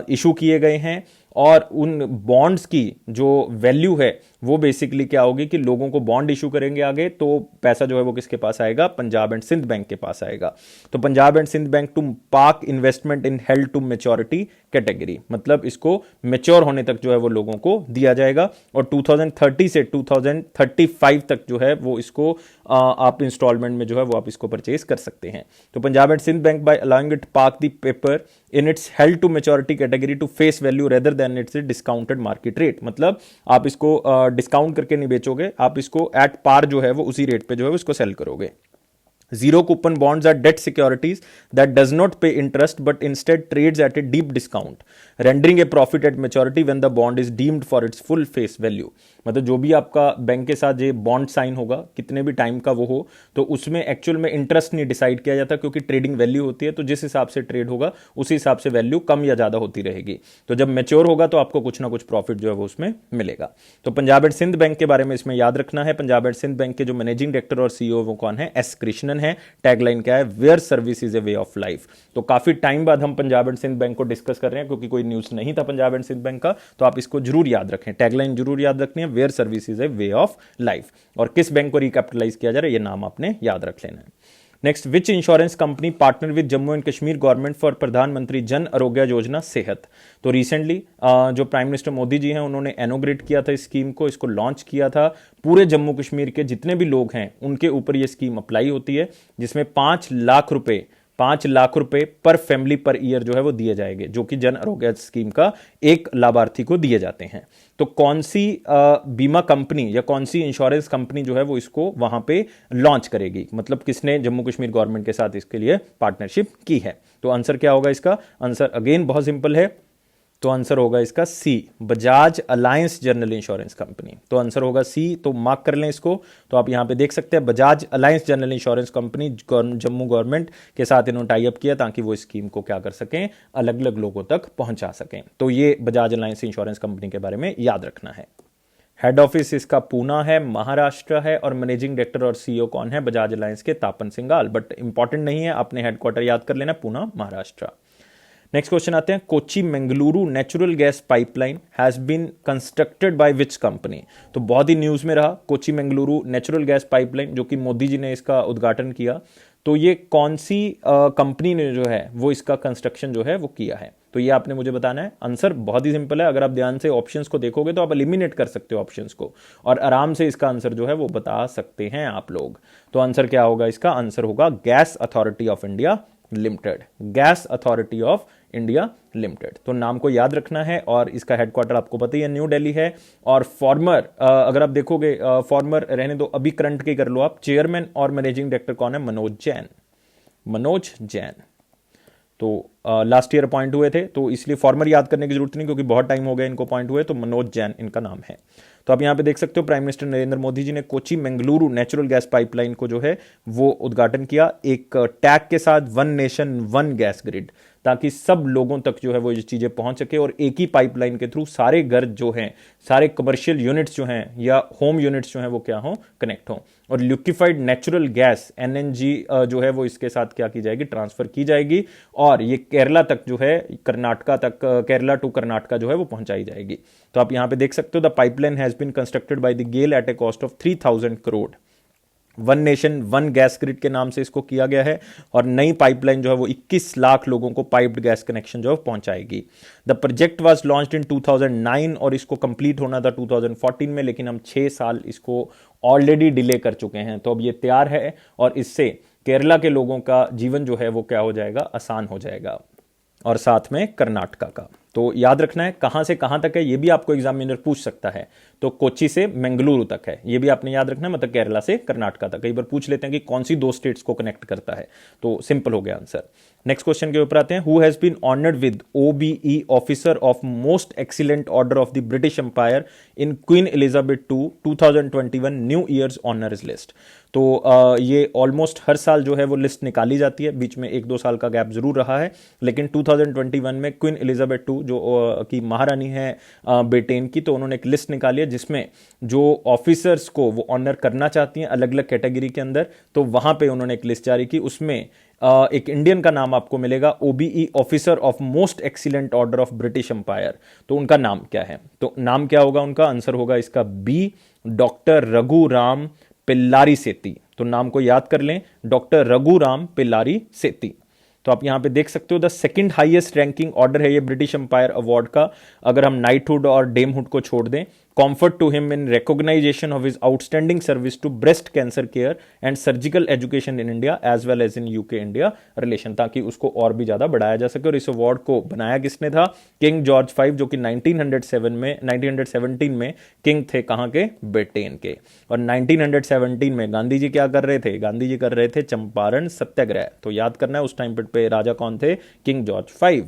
इशू किए गए हैं। और उन बॉन्ड्स की जो वैल्यू है वो बेसिकली क्या होगी कि लोगों को बॉन्ड इशू करेंगे आगे, तो पैसा जो है वो किसके पास आएगा, पंजाब एंड सिंध बैंक के पास आएगा। तो Punjab and Sind Bank to park investment in held to maturity category, मतलब इसको मैच्योर होने तक जो है वो लोगों को दिया जाएगा, और 2030 से 2035 तक जो है वो इसको आप इंस्टॉलमेंट में जो है वो आप इसको परचेज कर सकते हैं। तो Punjab and Sind Bank by allowing it park the paper in its held to maturity category to face value rather than its discounted market rate, मतलब आप इसको डिस्काउंट करके नहीं बेचोगे, आप इसको एट पार जो है वो उसी रेट पे जो है उसको सेल करोगे। Zero coupon bonds are debt securities that does not pay interest but instead trades at a deep discount, rendering a profit at maturity when the bond is deemed for its full face value. मतलब जो भी आपका बैंक के साथ ये बॉन्ड साइन होगा, कितने भी टाइम का वो हो, तो उसमें एक्चुअल में इंटरेस्ट नहीं डिसाइड किया जाता, क्योंकि ट्रेडिंग वैल्यू होती है, तो जिस हिसाब से ट्रेड होगा उसी हिसाब से वैल्यू कम या ज्यादा होती रहेगी। तो जब मैच्योर होगा तो आपको कुछ ना कुछ प्रॉफिट जो है वो उसमें मिलेगा। तो पंजाब एंड सिंध बैंक के बारे में इसमें याद रखना है। पंजाब एंड सिंध बैंक के जो मैनेजिंग डायरेक्टर और सीईओ वो कौन है? एस कृष्णन है। टैगलाइन क्या है? Where service is a way of life. तो काफी टाइम बाद हम पंजाब एंड सिंध बैंक को डिस्कस कर रहे हैं, क्योंकि कोई न्यूज नहीं था पंजाब एंड सिंध बैंक का, तो आप इसको जरूर याद रखें, टैगलाइन जरूर याद रखनी है, where service is a way of life. और किस बैंक को रिकैपिटलाइज किया जा रहा है, ये नाम आपने याद रख लेना है। Next, which insurance company partner with Jammu and Kashmir government for प्रधानमंत्री जन आरोग्य योजना सेहत। तो रिसेंटली जो प्राइम मिनिस्टर मोदी जी हैं उन्होंने इनॉग्रेट किया था इस स्कीम को, इसको लॉन्च किया था। पूरे जम्मू कश्मीर के जितने भी लोग हैं उनके ऊपर ये स्कीम अप्लाई होती है, जिसमें 5 लाख रुपए पर फैमिली पर ईयर जो है वो दिए जाएंगे, जो कि जन आरोग्य स्कीम का एक लाभार्थी को दिए जाते हैं। तो कौन सी बीमा कंपनी या कौन सी इंश्योरेंस कंपनी जो है वो इसको वहां पे लॉन्च करेगी, मतलब किसने जम्मू कश्मीर गवर्नमेंट के साथ इसके लिए पार्टनरशिप की है? तो आंसर क्या होगा इसका? आंसर अगेन बहुत सिंपल है, तो आंसर होगा इसका C, Bajaj Allianz general insurance company. तो आंसर होगा सी, तो मार्क कर लें इसको। तो आप यहां पे देख सकते हैं Bajaj Allianz general insurance company, Jammu government के साथ इन्होंने टाई अप किया ताकि वो स्कीम को क्या कर सकें, अलग अलग लोगों तक पहुंचा सकें। तो ये बजाज अलायंस इंश्योरेंस कंपनी के बारे में याद रखना है। हेड ऑफिस इसका पूना है, महाराष्ट्र है, और मैनेजिंग डायरेक्टर और सीईओ कौन है बजाज अलायंस के? तापन सिंघाल। बट इंपॉर्टेंट नहीं है, आपने हेडक्वार्टर याद कर लेना, पूना महाराष्ट्र। नेक्स्ट क्वेश्चन आते हैं, Kochi Mangaluru natural gas pipeline has been constructed by which company. तो बहुत ही न्यूज में रहा Kochi Mangaluru natural gas pipeline, जो कि मोदी जी ने इसका उद्घाटन किया। तो ये कौन सी कंपनी ने जो है वो इसका कंस्ट्रक्शन जो है वो किया है? तो ये आपने मुझे बताना है। आंसर बहुत ही सिंपल है, अगर आप ध्यान से ऑप्शंस को देखोगे तो आप एलिमिनेट कर सकते हो ऑप्शंस को, और आराम से इसका आंसर जो है वो बता सकते हैं आप लोग। तो आंसर क्या होगा इसका? आंसर होगा gas authority of India limited, gas authority of India limited. तो नाम को याद रखना है, और इसका हेडक्वार्टर आपको पता ही है न्यू दिल्ली है। और फॉर्मर अगर आप देखोगे, फॉर्मर रहने दो, अभी करंट के कर लो आप, चेयरमैन और मैनेजिंग डायरेक्टर कौन है? मनोज जैन। तो लास्ट ईयर अपॉइंट हुए थे, तो इसलिए फॉर्मर याद करने की जरूरत नहीं, क्योंकि बहुत टाइम हो गया इनको अपॉइंट हुए, तो मनोज जैन इनका नाम है। तो आप यहां पे देख सकते हो प्राइम मिनिस्टर नरेंद्र मोदी जी ने Kochi Mangaluru natural gas pipeline को जो है वो उद्घाटन किया, एक टैग के साथ, one nation one gas grid, ताकि सब लोगों तक जो है वो ये चीजें पहुंच सके, और एक ही पाइपलाइन के थ्रू सारे घर जो हैं, सारे कमर्शियल यूनिट्स जो हैं या होम यूनिट्स जो हैं वो क्या हो, कनेक्ट हो। और लिक्विफाइड नेचुरल गैस एनएनजी जो है वो इसके साथ क्या की जाएगी, ट्रांसफर की जाएगी, और ये केरला तक जो है, कर्नाटका तक, केरला टू कर्नाटका जो है वो पहुंचाई जाएगी। तो आप यहां पे देख सकते हो, the pipeline has been constructed by the GAIL at a cost of 3000 crore. One nation one gas grid के नाम से इसको किया गया है, और नई पाइपलाइन जो है वो 21 लाख लोगों को पाइप्ड गैस कनेक्शन जो है पहुंचाएगी। The project was launched in 2009 और इसको कंप्लीट होना था 2014 में, लेकिन हम 6 साल इसको ऑलरेडी डिले कर चुके हैं। तो अब ये तैयार है, और इससे केरला के लोगों का जीवन जो है वो क्या हो जाएगा, आसान हो जाएगा, और साथ में कर्नाटका का। तो याद रखना है कहां से कहां तक है, ये भी आपको एग्जामिनर पूछ सकता है। तो कोची से मंगलुरु तक है, ये भी आपने याद रखना है, मतलब केरला से कर्नाटका तक। कई बार पूछ लेते हैं कि कौन सी 2 स्टेट्स को कनेक्ट करता है, तो सिंपल हो गया आंसर। नेक्स्ट क्वेश्चन के ऊपर आते हैं, who has been honoured with OBE officer of most excellent order of the British Empire in Queen Elizabeth II 2021 New Year's Honours list. तो ये ऑलमोस्ट हर साल जो है वो लिस्ट निकाली जाती है, बीच में 1-2 साल का गैप जरूर रहा है, लेकिन 2021 में क्वीन एलिजाबेथ II जो की महारानी है ब्रिटेन की, तो उन्होंने एक लिस्ट निकाली है जिसमें जो ऑफिसर्स को वो ऑनर करना चाहती हैं अलग अलग कैटेगरी के अंदर, तो वहां पे उन्होंने एक लिस्ट जारी की। उसमें एक इंडियन का नाम आपको मिलेगा, OBE officer of most excellent order of British Empire. तो उनका नाम क्या है? तो नाम क्या होगा उनका? आंसर होगा इसका बी, डॉक्टर रघुराम पिल्लारी सेती। तो नाम को याद कर लें, डॉक्टर रघुराम पिल्लारी सेती। तो आप यहां पे देख सकते हो, the second highest ranking order है ये ब्रिटिश एम्पायर अवार्ड का, अगर हम नाइटहुड और डेमहुड को छोड़ दें comfort to him in recognition of his outstanding service to breast cancer care and surgical education in India as well as in UK India relation, ताकि उसको और भी ज़्यादा बढ़ाया जा सके। और इस अवार्ड को बनाया किसने था? किंग जॉर्ज V, जो कि 1917 में किंग थे कहाँ के? ब्रिटेन के। और 1917 में गांधी जी क्या कर रहे थे? गांधी जी कर रहे थे चंपारण सत्याग्रह। तो याद करना है उस टाइम पे राजा कौन थे? King George V।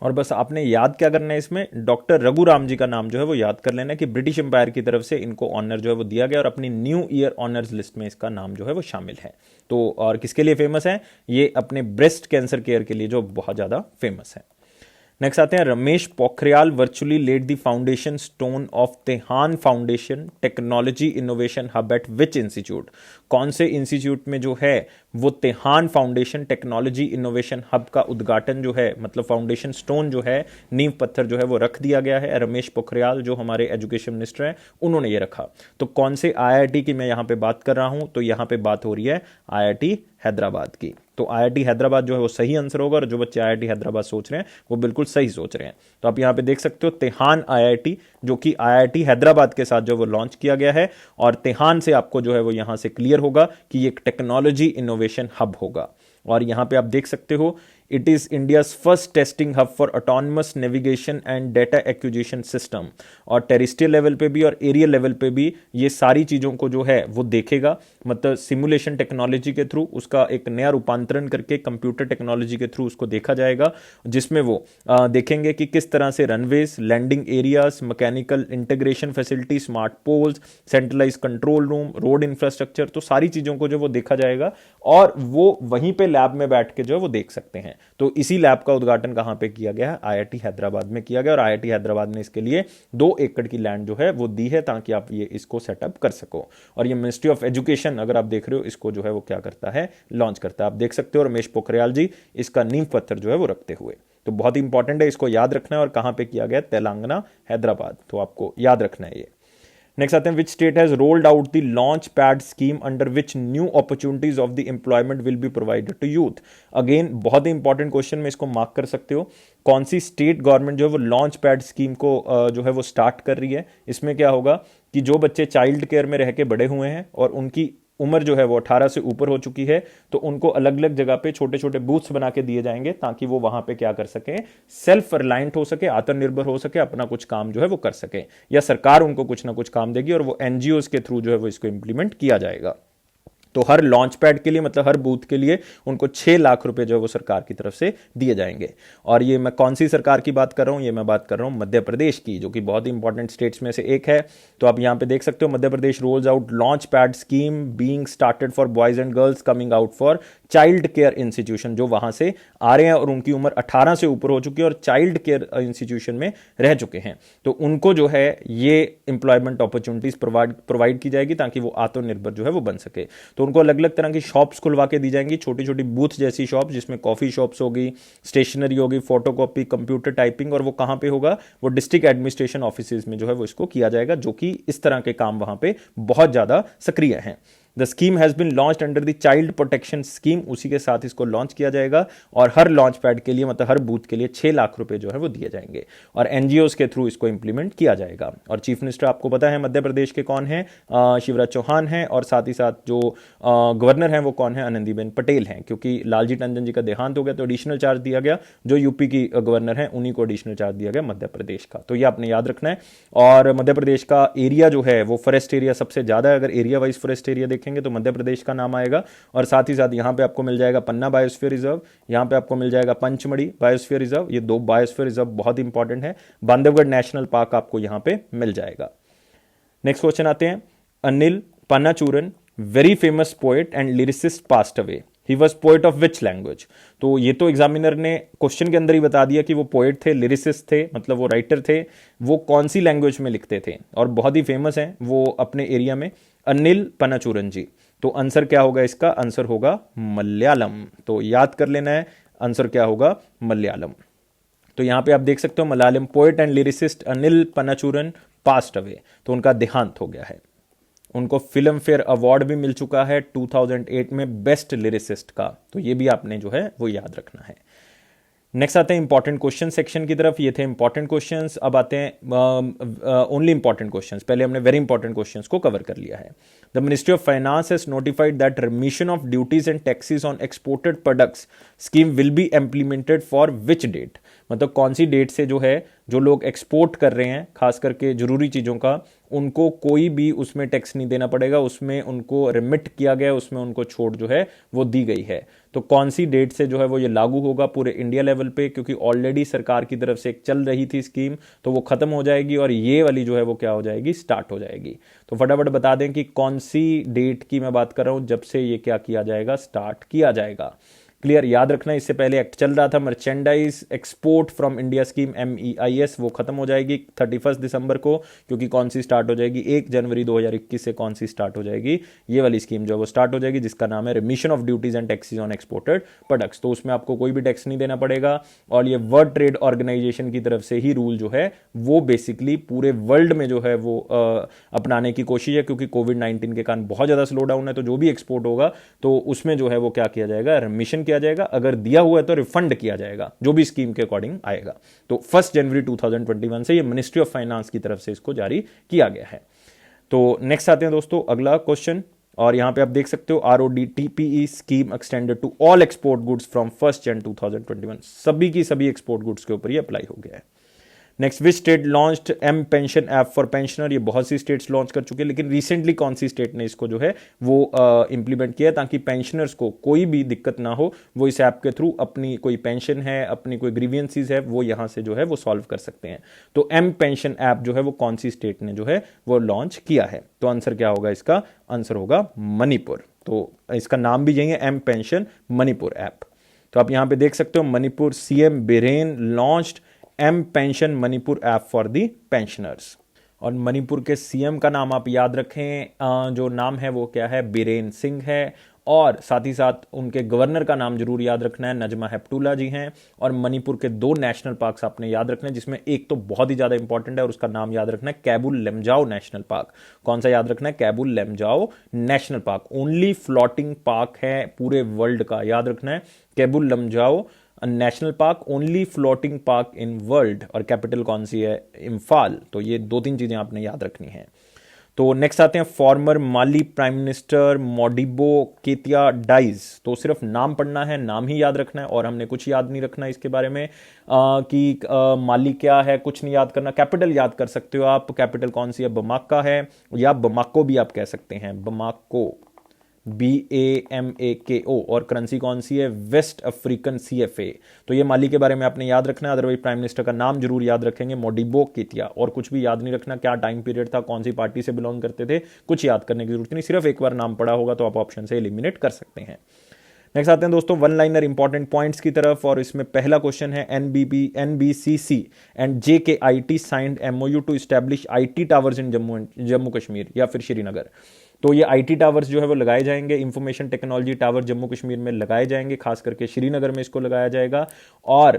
और बस आपने याद क्या करना है इसमें? डॉक्टर रघुराम जी का नाम जो है वो याद कर लेना कि ब्रिटिश एम्पायर की तरफ से इनको ऑनर जो है वो दिया गया और अपनी न्यू ईयर ऑनर्स लिस्ट में इसका नाम जो है वो शामिल है। तो और किसके लिए फेमस है? ये अपने ब्रेस्ट कैंसर केयर के लिए जो बहुत ज़्यादा फेमस है। नेक्स्ट आते हैं, Ramesh Pokhriyal virtually laid the foundation stone of Tehan foundation technology innovation hub at which institute? कौन से इंस्टीट्यूट में जो है वो Tehan foundation technology innovation hub का उद्घाटन जो है, मतलब फाउंडेशन स्टोन जो है, नींव पत्थर जो है वो रख दिया गया है? रमेश पोखरियाल जो हमारे एजुकेशन मिनिस्टर हैं उन्होंने ये रखा। तो कौन से IIT की मैं यहाँ पे बात कर रहा हूँ? तो यहाँ पे बात हो रही है IIT हैदराबाद की। तो IIT हैदराबाद जो है वो सही आंसर होगा, और जो बच्चे IIT हैदराबाद सोच रहे हैं वो बिल्कुल सही सोच रहे हैं। तो आप यहाँ पे देख सकते हो तेहान IIT, जो कि IIT हैदराबाद के साथ जो वो लॉन्च किया गया है। और तेहान से आपको जो है वो यहाँ से क्लियर होगा कि ये एक टेक्नोलॉजी इनोवेशन हब होगा। और यहाँ पे आप देख सकते हो, it is India's first testing hub for autonomous navigation and data acquisition system. और टेरिस्ट्रियल लेवल पे भी और एरियल लेवल पे भी ये सारी चीज़ों को जो है वो देखेगा, मतलब सिमुलेशन टेक्नोलॉजी के थ्रू उसका एक नया रूपांतरण करके कंप्यूटर टेक्नोलॉजी के थ्रू उसको देखा जाएगा, जिसमें वो देखेंगे कि किस तरह से runways, landing areas, mechanical integration facility, smart poles, centralise control room, road infrastructure, तो सारी चीज़ों को जो वो देखा जाएगा और वो वहीं पे लैब में बैठ के जो वो देख सकते हैं। तो इसी लैब का उद्घाटन कहां पे किया गया है? IIT हैदराबाद में किया गया। और IIT हैदराबाद ने इसके लिए 2 एकड़ की लैंड जो है वो दी है ताकि आप ये इसको सेटअप कर सको। और ये मिनिस्ट्री ऑफ एजुकेशन, अगर आप देख रहे हो, इसको जो है वो क्या करता है? लॉन्च करता है। आप देख सकते हो रमेश पोखरियाल जी इसका नींव पत्थर जो है वो रखते हुए। तो बहुत ही इंपॉर्टेंट है, इसको याद रखना है। और कहां पे किया गया? तेलंगाना हैदराबाद। तो आपको याद रखना है ये। नेक्स्ट आते हैं, which state has rolled out the launch pad scheme under which new opportunities of the employment will be provided to youth? Again बहुत ही इंपॉर्टेंट क्वेश्चन में इसको मार्क कर सकते हो। कौन सी स्टेट गवर्नमेंट जो है वो लॉन्च पैड स्कीम को जो है वो स्टार्ट कर रही है? इसमें क्या होगा कि जो बच्चे चाइल्ड केयर में रह के बड़े हुए हैं और उनकी उम्र जो है वो 18 से ऊपर हो चुकी है, तो उनको अलग अलग जगह पे छोटे छोटे बूथ्स बना के दिए जाएंगे ताकि वो वहां पे क्या कर सके? सेल्फ रिलायंट हो सके, आत्मनिर्भर हो सके, अपना कुछ काम जो है वो कर सके, या सरकार उनको कुछ ना कुछ काम देगी और वो NGOs के थ्रू जो है वो इसको इंप्लीमेंट किया जाएगा। तो हर लॉन्च पैड के लिए, मतलब हर बूथ के लिए उनको 6 लाख रुपए जो है वो सरकार की तरफ से दिए जाएंगे। और ये मैं कौन सी सरकार की बात कर रहा हूँ? ये मैं बात कर रहा हूँ मध्य प्रदेश की, जो कि बहुत ही इंपॉर्टेंट स्टेट्स में से एक है। तो आप यहाँ पे देख सकते हो, Madhya Pradesh rolls out launch pad scheme being started for boys and girls coming out for child care institution, जो वहां से आ रहे हैं और उनकी उम्र 18 से ऊपर हो चुकी है और चाइल्ड केयर इंस्टीट्यूशन में रह चुके हैं। तो उनको जो है ये एम्प्लॉयमेंट अपॉर्चुनिटीज प्रोवाइड की जाएगी ताकि वो आत्मनिर्भर जो है वो बन सके। तो उनको अलग अलग तरह की शॉप्स खुलवा के दी जाएंगी, छोटी छोटी बूथ जैसी शॉप, जिसमें कॉफी शॉप्स होगी, स्टेशनरी होगी, फोटोकॉपी, कंप्यूटर टाइपिंग। और वो कहां पे होगा? वो डिस्ट्रिक्ट एडमिनिस्ट्रेशन ऑफिसेज में जो है वो इसको किया जाएगा, जो कि इस तरह के काम वहां पे बहुत ज्यादा सक्रिय हैं। The scheme has been launched under the child protection scheme, उसी के साथ इसको लॉन्च किया जाएगा। और हर लॉन्च पैड के लिए, मतलब हर बूथ के लिए 6 लाख रुपए जो है वो दिए जाएंगे और NGOs के थ्रू इसको इंप्लीमेंट किया जाएगा। और चीफ मिनिस्टर आपको पता है मध्य प्रदेश के कौन है? शिवराज चौहान हैं। और साथ ही साथ जो गवर्नर हैं वो कौन है? आनंदीबेन पटेल हैं, क्योंकि लालजी टंडन जी का देहांत हो गया तो एडिशनल चार्ज दिया गया। जो यूपी की गवर्नर हैं उन्हीं को एडिशनल चार्ज दिया गया मध्य प्रदेश का। तो ये आपने याद रखना है। और मध्य प्रदेश का एरिया जो है वो फॉरेस्ट एरिया सबसे ज्यादा है। अगर एरिया वाइज फॉरेस्ट एरिया देखेंगे तो मध्य प्रदेश का नाम आएगा। और साथ ही साथ यहां पे आपको मिल जाएगा पन्ना बायोस्फीयर रिजर्व, यहां पे आपको मिल जाएगा पंचमढ़ी बायोस्फीयर रिजर्व। ये 2 बायोस्फीयर रिजर्व बहुत इंपॉर्टेंट है। बांधवगढ़ नेशनल पार्क आपको यहां पे मिल जाएगा। नेक्स्ट क्वेश्चन आते हैं, Anil Panachooran very famous poet and lyricist passed away, he was poet of which language? तो ये तो एग्जामिनर ने क्वेश्चन के अंदर ही बता दिया कि वो पोएट थे, लिरिसिस्ट थे, मतलब वो राइटर थे। वो कौन सी लैंग्वेज में लिखते थे? और बहुत ही फेमस हैं वो अपने एरिया में, अनिल पनाचूरन जी। तो आंसर क्या होगा इसका? आंसर होगा मलयालम। तो याद कर लेना है, आंसर क्या होगा? मलयालम। तो यहां पे आप देख सकते हो, Malayalam poet and lyricist Anil Panachooran passed away, तो उनका देहांत हो गया है। उनको फिल्म फेयर अवार्ड भी मिल चुका है 2008 में बेस्ट लिरिसिस्ट का। तो ये भी आपने जो है वो याद रखना है। नेक्स्ट आते हैं इंपॉर्टेंट क्वेश्चन सेक्शन की तरफ। ये थे इंपॉर्टेंट क्वेश्चंस। अब आते हैं ओनली इंपॉर्टेंट क्वेश्चंस। पहले हमने वेरी इंपॉर्टेंट क्वेश्चंस को कवर कर लिया है। The Ministry of Finance has notified that remission of duties and taxes on exported products scheme will be implemented for which date, मतलब कौन सी डेट से जो है जो लोग एक्सपोर्ट कर रहे हैं खास करके जरूरी चीज़ों का, उनको कोई भी उसमें टैक्स नहीं देना पड़ेगा, उसमें उनको रिमिट किया गया, उसमें उनको छूट जो है वो दी गई है। तो कौन सी डेट से जो है वो ये लागू होगा पूरे इंडिया लेवल पे, क्योंकि ऑलरेडी सरकार की तरफ से एक चल रही थी स्कीम, तो वो खत्म हो जाएगी और ये वाली जो है वो क्या हो जाएगी, स्टार्ट हो जाएगी। तो फटाफट बता दें कि कौन सी डेट की मैं बात कर रहा हूं जब से ये क्या किया जाएगा, स्टार्ट किया जाएगा। क्लियर, याद रखना इससे पहले एक्ट चल रहा था merchandise export from India scheme MEIS, वो खत्म हो जाएगी 31 दिसंबर को, क्योंकि कौन सी स्टार्ट हो जाएगी 1 जनवरी 2021 से कौन सी स्टार्ट हो जाएगी, ये वाली स्कीम जो है वो स्टार्ट हो जाएगी, जिसका नाम है remission of duties and taxes on exported products. तो उसमें आपको कोई भी टैक्स नहीं देना पड़ेगा और ये वर्ल्ड ट्रेड ऑर्गेनाइजेशन की तरफ से ही रूल जो है वो बेसिकली पूरे वर्ल्ड में जो है वो अपनाने की कोशिश है, क्योंकि कोविड-19 के कारण बहुत ज़्यादा स्लो डाउन है। तो जो भी एक्सपोर्ट होगा तो उसमें जो है वो क्या किया जाएगा, रिमिशन किया जाएगा, अगर दिया हुआ है तो रिफंड किया जाएगा जो भी स्कीम के अकॉर्डिंग आएगा। तो 1 जनवरी 2021 से ये मिनिस्ट्री ऑफ फाइनेंस की तरफ से इसको जारी किया गया है। तो नेक्स्ट आते हैं दोस्तों अगला क्वेश्चन, और यहां पे आप देख सकते हो RODTEP scheme extended to all export goods from 1 January 2021, सभी की सभी एक्सपोर्ट गुड्स के ऊपर ये अप्लाई हो गया है। Next, which state launched M pension app for pensioner, ये बहुत सी स्टेट्स लॉन्च कर चुके हैं, लेकिन रिसेंटली कौन सी स्टेट ने इसको जो है वो इंप्लीमेंट किया, ताकि पेंशनर्स को कोई भी दिक्कत ना हो, वो इस ऐप के थ्रू अपनी कोई पेंशन है, अपनी कोई ग्रीवियंसीज है, वो यहां से जो है वो सॉल्व कर सकते हैं। तो एम पेंशन ऐप जो है वो कौन सी स्टेट ने जो है वो लॉन्च किया है, तो आंसर क्या होगा इसका, आंसर होगा मणिपुर। तो इसका नाम भी यही है, एम पेंशन मणिपुर ऐप। तो आप यहां पे देख सकते हो Manipur CM Biren launched M pension Manipur app for the pensioners. और मणिपुर के CM का नाम आप याद रखें, जो नाम है वो क्या है, बीरेन सिंह है, और साथ ही साथ उनके गवर्नर का नाम जरूर याद रखना है, नजमा हेप्तुल्ला जी हैं। और मणिपुर के 2 नेशनल पार्क्स आपने याद रखना है, जिसमें एक तो बहुत ही ज्यादा इंपॉर्टेंट है और उसका नाम याद रखना है कैबुल लेमजाओ नेशनल पार्क। कौन सा याद रखना है, Keibul Lamjao national park, only floating park है पूरे वर्ल्ड का, याद रखना है Keibul Lamjao national park, only floating park in world. और कैपिटल कौन सी है, इम्फाल। तो ये 2-3 चीजें आपने याद रखनी है। तो नेक्स्ट आते हैं फॉर्मर माली प्राइम मिनिस्टर मोडिबो केतिया डाइज। तो सिर्फ नाम पढ़ना है, नाम ही याद रखना है, और हमने कुछ याद नहीं रखना इसके बारे में कि माली क्या है, कुछ नहीं याद करना। कैपिटल याद कर सकते हो आप, कैपिटल कौन सी है, बमाका है, या बमाको भी आप कह सकते हैं, बमाको, BAMAKO। और करेंसी कौन सी है, वेस्ट अफ्रीकन CFA। तो ये माली के बारे में आपने याद रखना है। अदरवाइज प्राइम मिनिस्टर का नाम जरूर याद रखेंगे, मोडिबो केतिया, और कुछ भी याद नहीं रखना, क्या टाइम पीरियड था, कौन सी पार्टी से बिलोंग करते थे, कुछ याद करने की जरूरत नहीं, सिर्फ एक बार नाम पढ़ा होगा तो आप ऑप्शन से एलिमिनेट कर सकते हैं। नेक्स्ट आते हैं दोस्तों वन लाइनर इंपॉर्टेंट पॉइंट्स की तरफ, और इसमें पहला क्वेश्चन है NBCC and JKIT signed MOU to establish IT towers in Jammu Kashmir या फिर श्रीनगर। तो ये IT टावर्स जो है वो लगाए जाएंगे, information technology tower Jammu Kashmir में लगाए जाएंगे, खास करके श्रीनगर में इसको लगाया जाएगा। और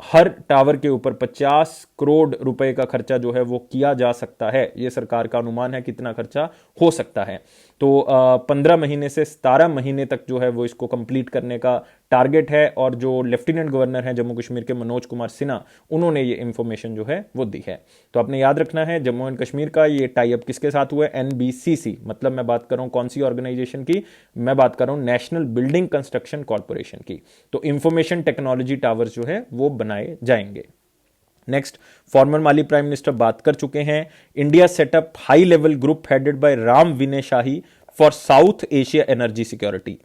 हर टावर के ऊपर 50 करोड़ रुपए का खर्चा जो है वो किया जा सकता है, ये सरकार का अनुमान है कितना खर्चा हो सकता है। तो 15 महीने से 17 महीने तक जो है वो इसको कंप्लीट करने का टारगेट है। और जो लेफ्टिनेंट गवर्नर हैं जम्मू कश्मीर के मनोज कुमार सिन्हा, उन्होंने ये इंफॉर्मेशन जो है वो दी है। तो आपने याद रखना है जम्मू एंड कश्मीर का ये टाई अप किसके साथ हुआ है, NBCC, मतलब मैं बात कर रहा हूं कौन सी ऑर्गेनाइजेशन की, मैं बात कर रहा हूं नेशनल बिल्डिंग कंस्ट्रक्शन कॉर्पोरेशन की। तो इंफॉर्मेशन टेक्नोलॉजी टावर्स जो है वो बनाए जाएंगे। नेक्स्ट, फॉर्मर माली प्राइम मिनिस्टर बात कर चुके हैं। India setup high level group headed by Ram Vinay shahi for south Asia energy security.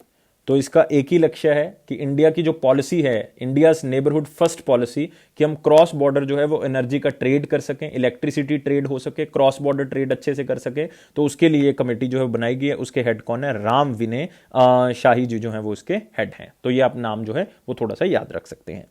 तो इसका एक ही लक्ष्य है कि इंडिया की जो पॉलिसी है, इंडियाज नेबरहुड फर्स्ट पॉलिसी, कि हम क्रॉस बॉर्डर जो है वो एनर्जी का ट्रेड कर सकें, इलेक्ट्रिसिटी ट्रेड हो सके, क्रॉस बॉर्डर ट्रेड अच्छे से कर सके। तो उसके लिए कमेटी जो है बनाई गई है, उसके हेड कौन है, राम विनय शाही जी जो है वो उसके हेड हैं। तो ये आप नाम जो है वो थोड़ा सा याद रख सकते हैं।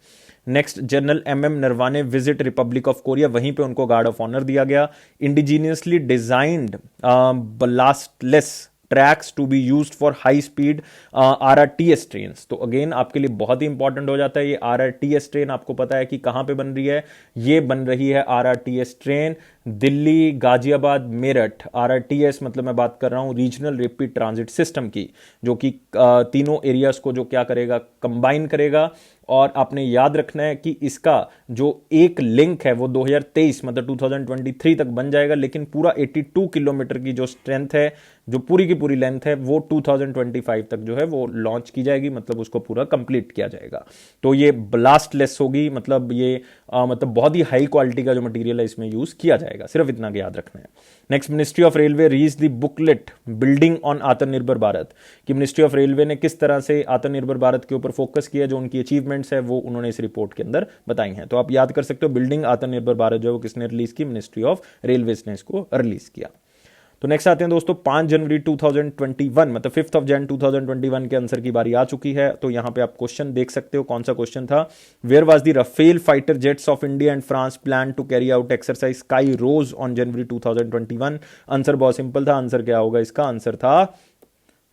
Next, general MM Naravane visit Republic of Korea, वहीं पे उनको गार्ड ऑफ ऑनर दिया गया। Indigenously designed ballastless tracks to be used for high speed RRTS train. तो अगेन आपके लिए बहुत ही इंपॉर्टेंट हो जाता है ये RRTS ट्रेन। आपको पता है कि कहां पे बन रही है, ये बन रही है RRTS train Delhi Ghaziabad Meerut. RRTS मतलब मैं बात कर रहा हूं रीजनल रैपिड ट्रांजिट सिस्टम की, जो कि तीनों एरियाज को जो क्या करेगा, कंबाइन करेगा और आपने याद रखना है कि इसका जो एक लिंक है वो 2023 मतलब 2023 तक बन जाएगा, लेकिन पूरा 82 किलोमीटर की जो स्ट्रेंथ है, जो पूरी की पूरी लेंथ है, वो 2025 तक जो है वो लॉन्च की जाएगी, मतलब उसको पूरा कंप्लीट किया जाएगा। तो ये ब्लास्टलेस होगी, मतलब ये मतलब बहुत ही हाई क्वालिटी का जो मटेरियल है इसमें यूज किया जाएगा, सिर्फ इतना याद रखना है। Next, ministry of railway releases the booklet building on Atmanirbhar Bharat, कि मिनिस्ट्री ऑफ रेलवे ने किस तरह से आत्मनिर्भर भारत के ऊपर फोकस किया, जो उनकी अचीवमेंट्स है वो उन्होंने इस रिपोर्ट के अंदर बताई हैं। तो आप याद कर सकते हो बिल्डिंग आत्मनिर्भर भारत जो है वो किसने रिलीज की, मिनिस्ट्री ऑफ रेलवे ने इसको रिलीज किया। तो नेक्स्ट आते हैं दोस्तों 5 जनवरी 2021 मतलब 5th ऑफ जन 2021 के आंसर की बारी आ चुकी है। तो यहां पे आप क्वेश्चन देख सकते हो, कौन सा क्वेश्चन था, where was the Rafale fighter jets of India and France plan to carry out exercise Skyros on January 2021। Answer बहुत सिंपल था, आंसर क्या होगा इसका, आंसर था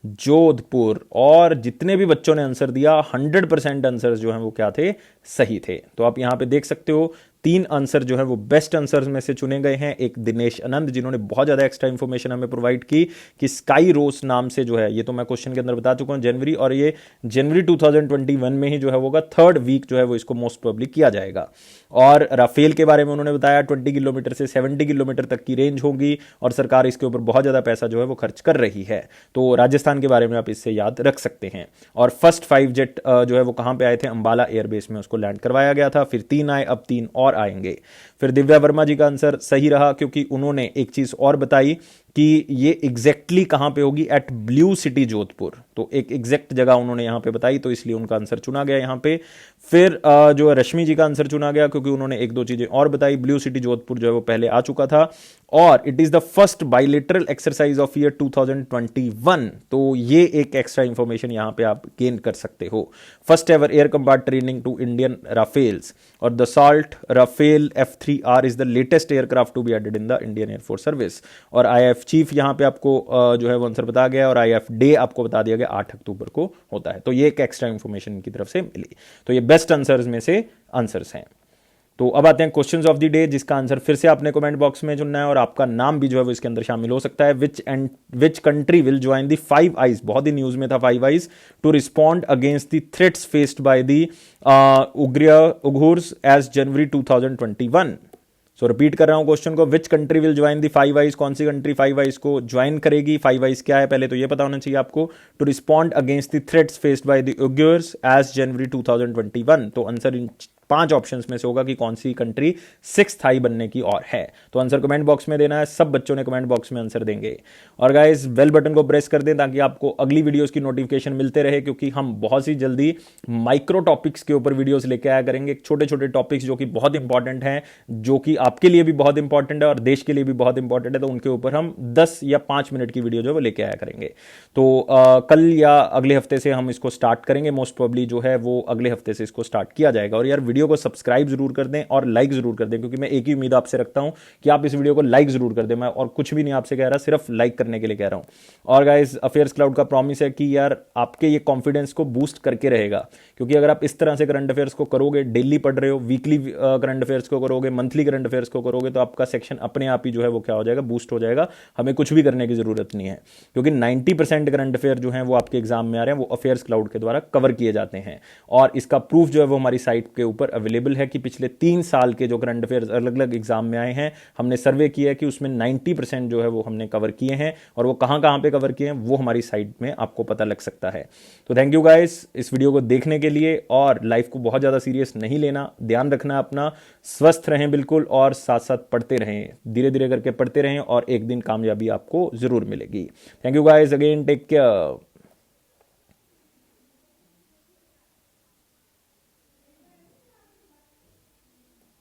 जोधपुर। और जितने भी बच्चों ने आंसर दिया 100% आंसर जो हैं वो क्या थे, सही थे। तो आप यहां पे देख सकते हो 3 आंसर जो है वो बेस्ट आंसर्स में से चुने गए हैं। एक दिनेश आनंद जिन्होंने बहुत ज्यादा एक्स्ट्रा इंफॉर्मेशन हमें प्रोवाइड की कि स्काई रोज नाम से जो है, ये तो मैं क्वेश्चन के अंदर बता चुका हूं जनवरी, और ये जनवरी 2021 में ही जो है होगा, 3rd वीक जो है वो इसको मोस्ट प्रोबेबली किया जाएगा। और राफेल के बारे में उन्होंने बताया 20 किलोमीटर से 70 किलोमीटर तक की रेंज होगी और सरकार इसके ऊपर बहुत ज्यादा पैसा जो है वो खर्च कर रही है। तो राजस्थान के बारे में आप इससे याद रख सकते हैं। और फर्स्ट 5 जेट जो है वो कहां पे आए थे, अंबाला एयरबेस में उसको लैंड करवाया गया था। फिर 3 आए, अब 3 और आएंगे। फिर दिव्या वर्मा जी का आंसर सही रहा, क्योंकि उन्होंने एक चीज और बताई कि ये एग्जैक्टली कहां पे होगी, एट ब्लू सिटी जोधपुर। तो एक एग्जैक्ट जगह उन्होंने यहां पे बताई, तो इसलिए उनका आंसर चुना गया यहां पे। फिर जो रश्मि जी का आंसर चुना गया, क्योंकि उन्होंने एक दो चीजें और बताई। ब्लू सिटी जोधपुर जो है वो पहले आ चुका था, और it is the first bilateral exercise of year 2021। तो ये एक एक्स्ट्रा इंफॉर्मेशन यहां पे आप गेन कर सकते हो। First ever air combat training to Indian Rafales, और the salt Rafale F3R is the latest aircraft to be added in the Indian air force service. और IF चीफ यहां पे आपको जो है वो आंसर बता गया, और IF डे आपको बता दिया गया 8 अक्टूबर को होता है। तो ये एक एक्स्ट्रा इंफॉर्मेशन की तरफ से मिली। तो ये बेस्ट आंसर्स में से आंसर्स हैं। तो अब आते हैं क्वेश्चंस ऑफ द डे, जिसका आंसर फिर से आपने कमेंट बॉक्स में चुनना है, और आपका नाम भी जो है वो इसके अंदर शामिल हो सकता है। Which country will join the 5 eyes, बहुत ही न्यूज में था 5 eyes, to respond against the threats faced by the Uyghurs as January 2021। So repeat कर रहा हूं क्वेश्चन को, which country will join the 5 eyes, कौन सी कंट्री 5 आइज को ज्वाइन करेगी। 5 आइज क्या है पहले तो ये पता होना चाहिए आपको। To respond against the threats faced by the Uyghurs as January 2021। तो आंसर इन 5 ऑप्शंस में से होगा कि कौन सी कंट्री 6th आई बनने की और है। तो आंसर कमेंट बॉक्स में देना है, सब बच्चों ने कमेंट बॉक्स में आंसर देंगे। और गाइस बेल बटन को प्रेस कर दें ताकि आपको अगली वीडियोस की नोटिफिकेशन मिलते रहे, क्योंकि हम बहुत ही जल्दी माइक्रो टॉपिक्स के ऊपर वीडियोस लेके आया करेंगे। छोटे छोटे टॉपिक्स जो कि बहुत इंपॉर्टेंट हैं, जो कि आपके लिए भी बहुत इंपॉर्टेंट है और देश के लिए भी बहुत इंपॉर्टेंट है, तो उनके ऊपर हम 10 या 5 मिनट की वीडियो जो वो लेके आया करेंगे। तो कल या अगले हफ्ते से हम इसको स्टार्ट करेंगे, मोस्ट प्रोबेबली जो है वो अगले हफ्ते से इसको स्टार्ट किया जाएगा। और यार वीडियो को सब्सक्राइब जरूर कर दें और लाइक जरूर कर दें, क्योंकि मैं एक ही उम्मीद आपसे रखता हूं कि आप इस वीडियो को लाइक जरूर कर दें। मैं और कुछ भी नहीं आपसे कह रहा, सिर्फ लाइक करने के लिए कह रहा हूं। और गाइस अफेयर्स क्लाउड का प्रॉमिस है कि यार आपके ये कॉन्फिडेंस को बूस्ट करके रहेगा, क्योंकि अगर आप इस तरह से करंट अफेयर्स को करोगे, डेली पढ़ रहे हो, वीकली करंट अफेयर्स को करोगे, मंथली करंट अफेयर्स को करोगे, तो आपका सेक्शन अपने आप ही जो है वो क्या हो जाएगा, बूस्ट हो जाएगा। हमें कुछ भी करने की जरूरत नहीं है, क्योंकि 90% करंट अफेयर जो है वो आपके एग्जाम में आ रहे हैं, वो अफेयर्स क्लाउड के द्वारा कवर किए जाते हैं। और इसका प्रूफ जो है वो हमारी साइट के ऊपर अवेलेबल है कि पिछले 3 साल के जो करंट अफेयर्स अलग अलग एग्जाम में आए हैं, हमने सर्वे किया है कि उसमें 90% जो है वो हमने कवर किए हैं। और वो कहां कहां पे कवर किए हैं वो हमारी साइट में आपको पता लग सकता है। तो थैंक यू गाइस इस वीडियो को देखने के लिए। और लाइफ को बहुत ज्यादा सीरियस नहीं लेना, ध्यान रखना अपना, स्वस्थ रहें बिल्कुल, और साथ साथ पढ़ते रहें, धीरे धीरे करके पढ़ते रहें, और एक दिन कामयाबी आपको जरूर मिलेगी। Thank you guys again, take care.